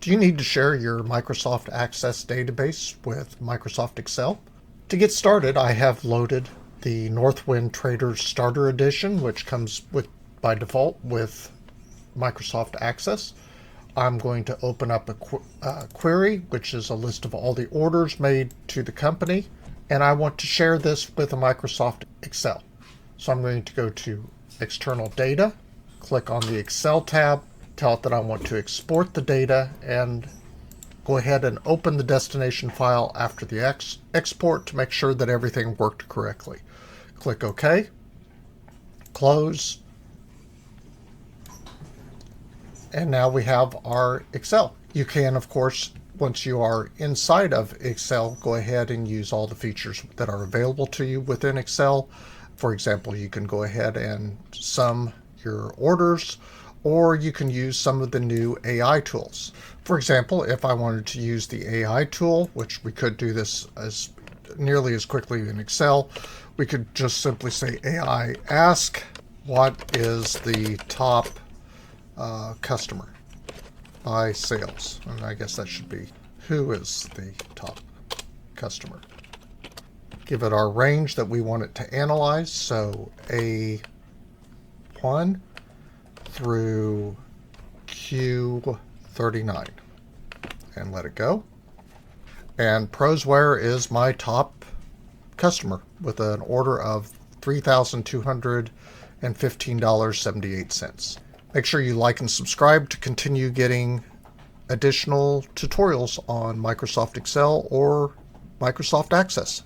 Do you need to share your Microsoft Access database with Microsoft Excel? To get started, I have loaded the Northwind Traders Starter Edition, which comes by default with Microsoft Access. I'm going to open up a query, which is a list of all the orders made to the company, and I want to share this with a Microsoft Excel. So I'm going to go to External Data, click on the Excel tab, tell it that I want to export the data, and go ahead and open the destination file after the export to make sure that everything worked correctly. Click OK, close, and now we have our Excel. You can, of course, once you are inside of Excel, go ahead and use all the features that are available to you within Excel. For example, you can go ahead and sum your orders, or you can use some of the new AI tools. For example, if I wanted to use the AI tool, which we could do this as nearly as quickly in Excel, we could just simply say AI ask, what is the top customer by sales? And I guess that should be, who is the top customer? Give it our range that we want it to analyze, so A1 through Q39, and let it go. And Prosware is my top customer with an order of $3,215.78. Make sure you like and subscribe to continue getting additional tutorials on Microsoft Excel or Microsoft Access.